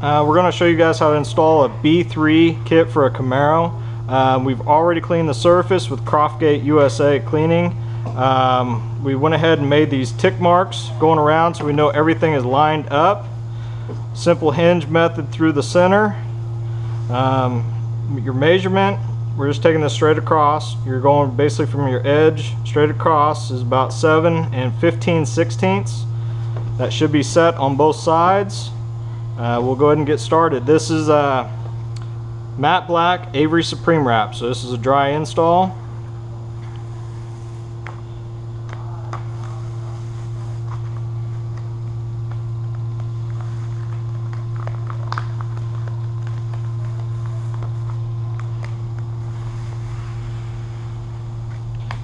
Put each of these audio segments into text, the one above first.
we're going to show you guys how to install a Bee3 kit for a Camaro. We've already cleaned the surface with Croftgate USA cleaning. We went ahead and made these tick marks going around so we know everything is lined up. Simple hinge method through the center. Your measurement, we're just taking this straight across. You're going basically from your edge straight across is about 7 15/16. That should be set on both sides. We'll go ahead and get started. This is a matte black Avery Supreme wrap, so this is a dry install.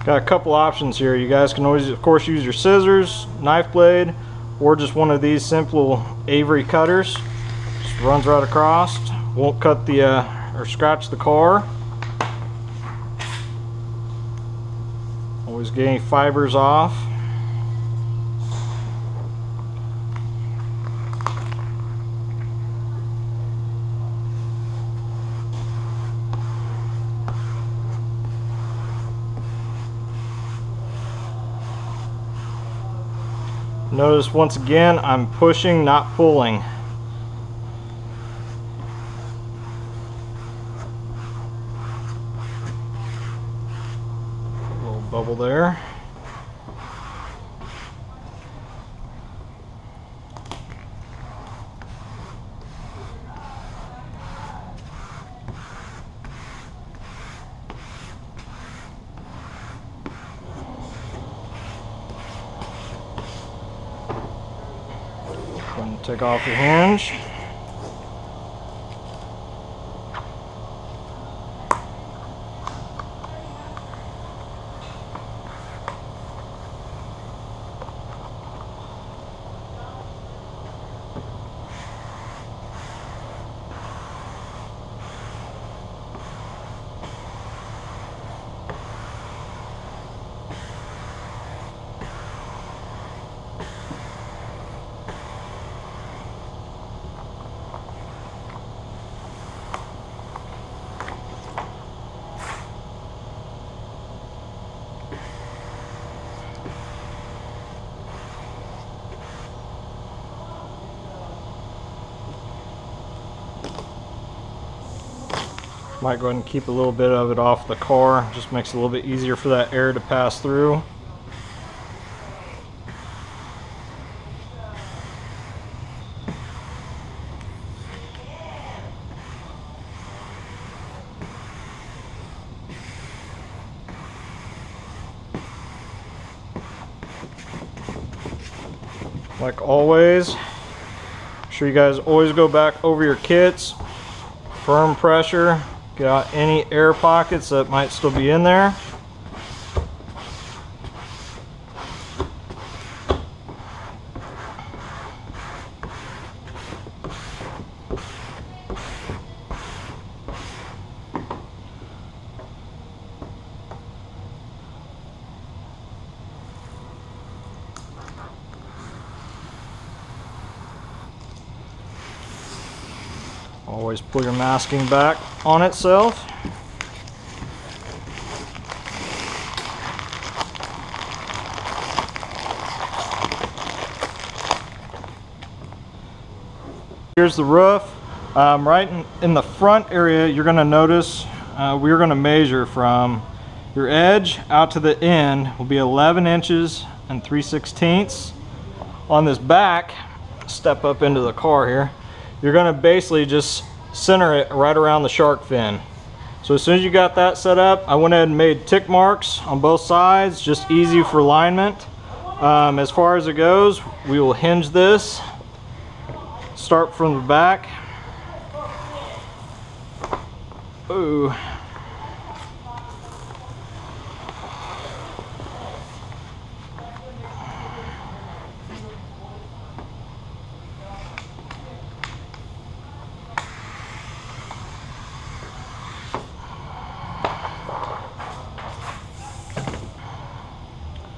Got a couple options here. You guys can always, of course, use your scissors, knife blade, or just one of these simple Avery cutters. Just runs right across. Won't cut the or scratch the car. Always get any fibers off. Notice once again, I'm pushing, not pulling. A little bubble there. Take off your hinge. Might go ahead and keep a little bit of it off the car. Just makes it a little bit easier for that air to pass through. Like always, make sure you guys always go back over your kits. Firm pressure. Get out any air pockets that might still be in there. Always pull your masking back on itself. Here's the roof. Right in the front area, you're going to notice we're going to measure from your edge out to the end will be 11 inches and 3/16. On this back, step up into the car here, you're going to basically just center it right around the shark fin. So as soon as you got that set up, I went ahead and made tick marks on both sides, just easy for alignment. As far as it goes, we will hinge this, start from the back. Ooh.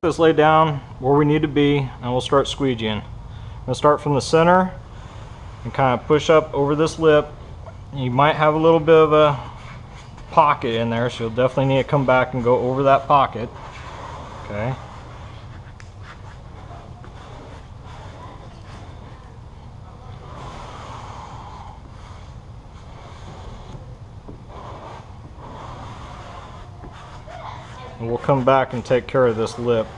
This lay down where we need to be, and we'll start squeegeeing. I'm going to start from the center, and kind of push up over this lip. You might have a little bit of a pocket in there, so you'll definitely need to come back and go over that pocket. Okay. And we'll come back and take care of this lip.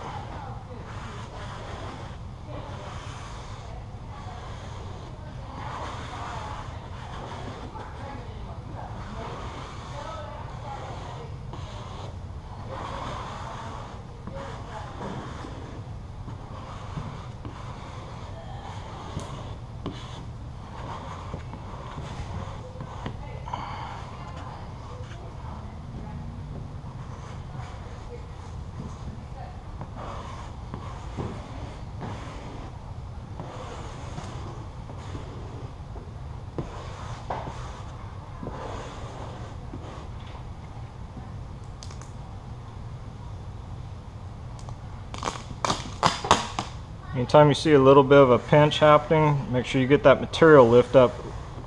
Anytime you see a little bit of a pinch happening, make sure you get that material lift up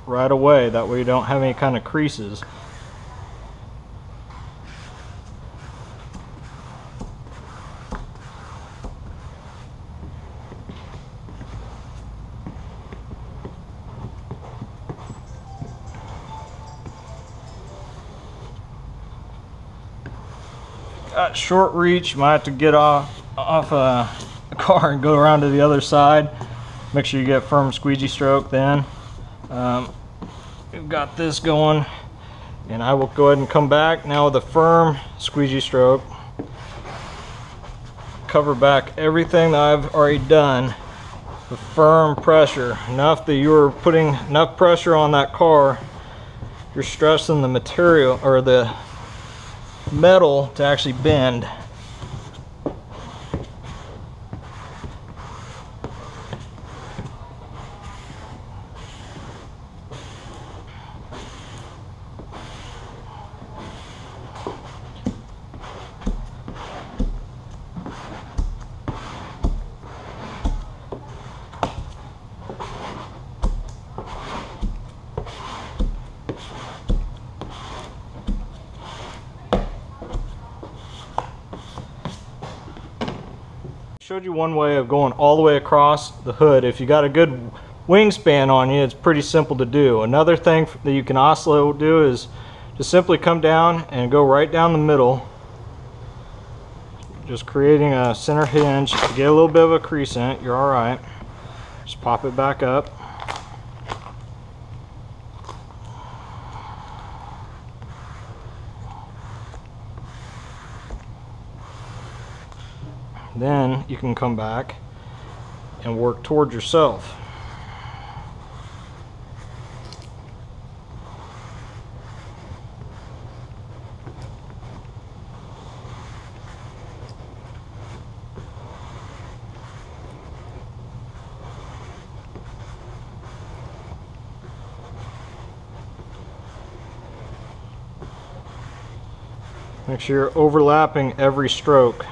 right away. That way you don't have any kind of creases. Got short reach, you might have to get off a car and go around to the other side. Make sure you get firm squeegee stroke then. We've got this going, and I will go ahead and come back now with a firm squeegee stroke. Cover back everything that I've already done with firm pressure, enough that you're putting enough pressure on that car, you're stressing the material or the metal to actually bend. Showed you one way of going all the way across the hood. If you got a good wingspan on you, it's pretty simple to do. Another thing that you can also do is just simply come down and go right down the middle, just creating a center hinge. If you get a little bit of a crease in it, you're all right. Just pop it back up. Then you can come back and work toward yourself. Make sure you're overlapping every stroke.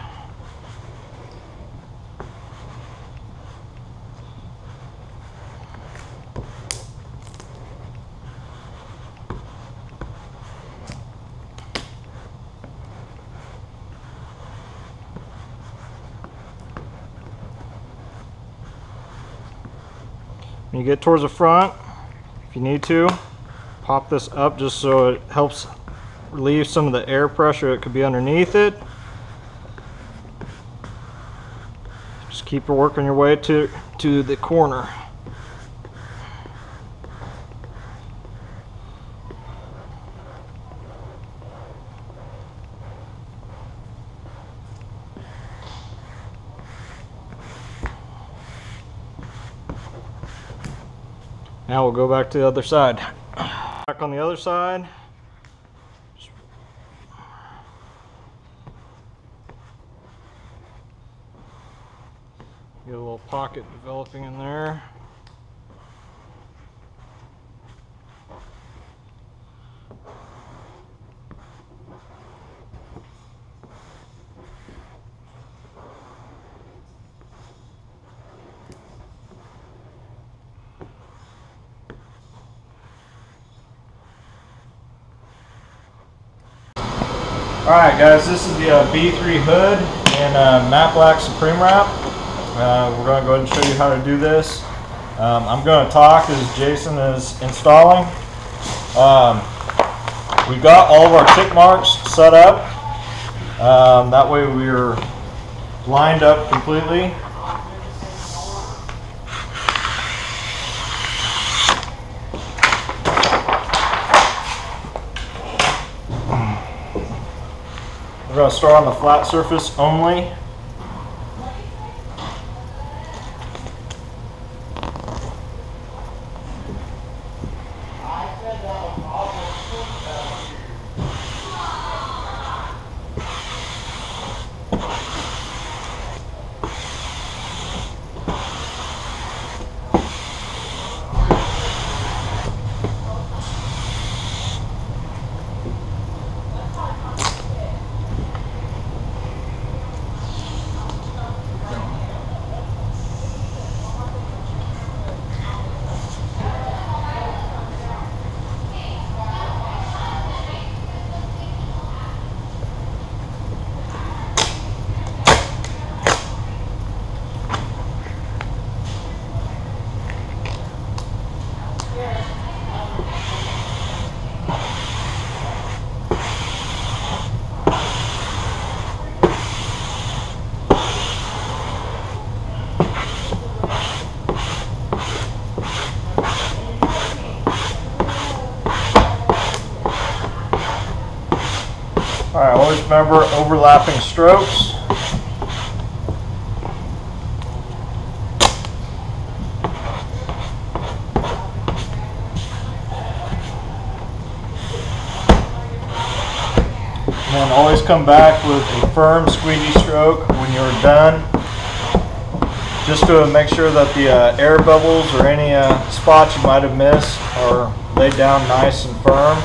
When you get towards the front, if you need to, pop this up just so it helps relieve some of the air pressure that could be underneath it. Just keep working your way to the corner. Now we'll go back to the other side. Back on the other side. Get a little pocket developing in there. Alright guys, this is the Bee3 hood in matte black Supreme Wrap. We're going to go ahead and show you how to do this. I'm going to talk as Jason is installing. We've got all of our tick marks set up. That way we're lined up completely. We're going to start on the flat surface only. Alright, always remember overlapping strokes. And then always come back with a firm squeegee stroke when you're done, just to make sure that the air bubbles or any spots you might have missed are laid down nice and firm.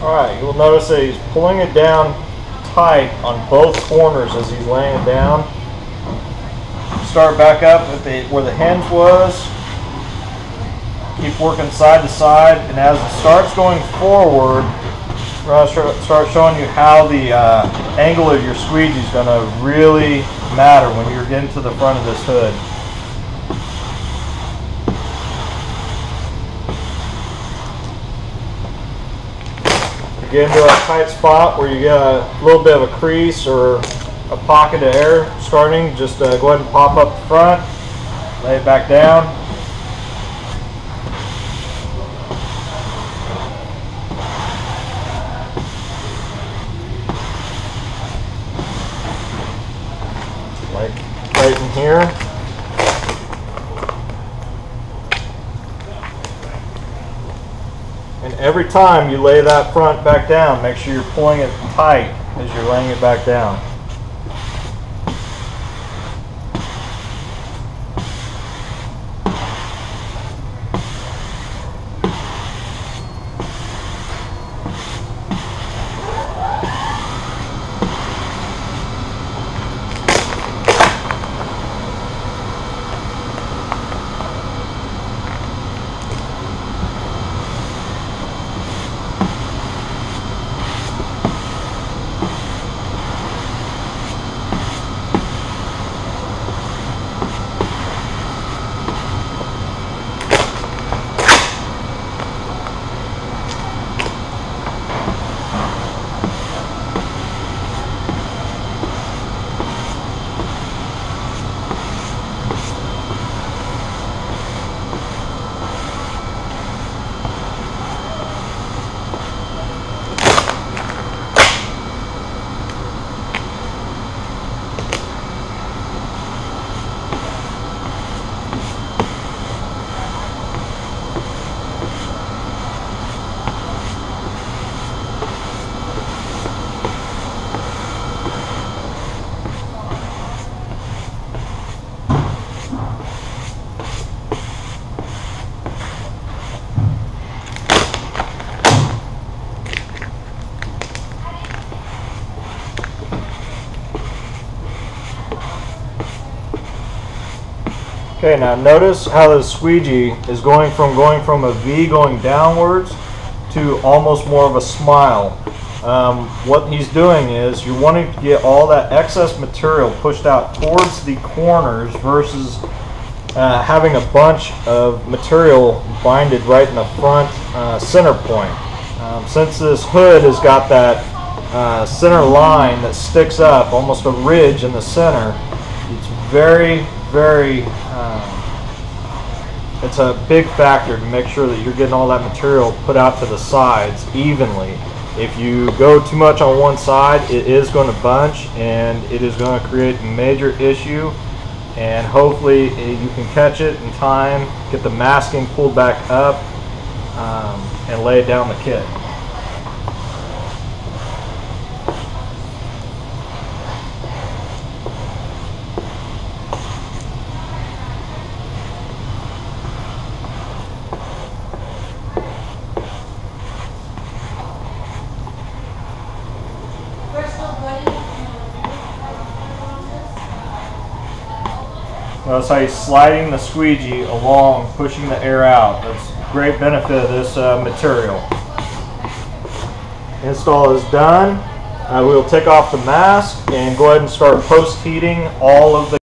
Alright, you'll notice that he's pulling it down tight on both corners as he's laying it down. Start back up at where the hinge was. Keep working side to side, and as it starts going forward, we're going to start showing you how the angle of your squeegee is going to really matter when you're getting to the front of this hood. Get into a tight spot where you get a little bit of a crease or a pocket of air starting, just go ahead and pop up the front, lay it back down. Like right in here. And every time you lay that front back down, make sure you're pulling it tight as you're laying it back down. Okay, now notice how the squeegee is going from a V going downwards to almost more of a smile. What he's doing is you're wanting to get all that excess material pushed out towards the corners versus having a bunch of material binded right in the front center point. Since this hood has got that center line that sticks up, almost a ridge in the center, it's very it's a big factor to make sure that you're getting all that material put out to the sides evenly. If you go too much on one side, it is going to bunch and it is going to create a major issue, and hopefully you can catch it in time, get the masking pulled back up, and lay it down the kit. Notice how he's sliding the squeegee along, pushing the air out. That's a great benefit of this material. Install is done. We will take off the mask and go ahead and start post-heating all of the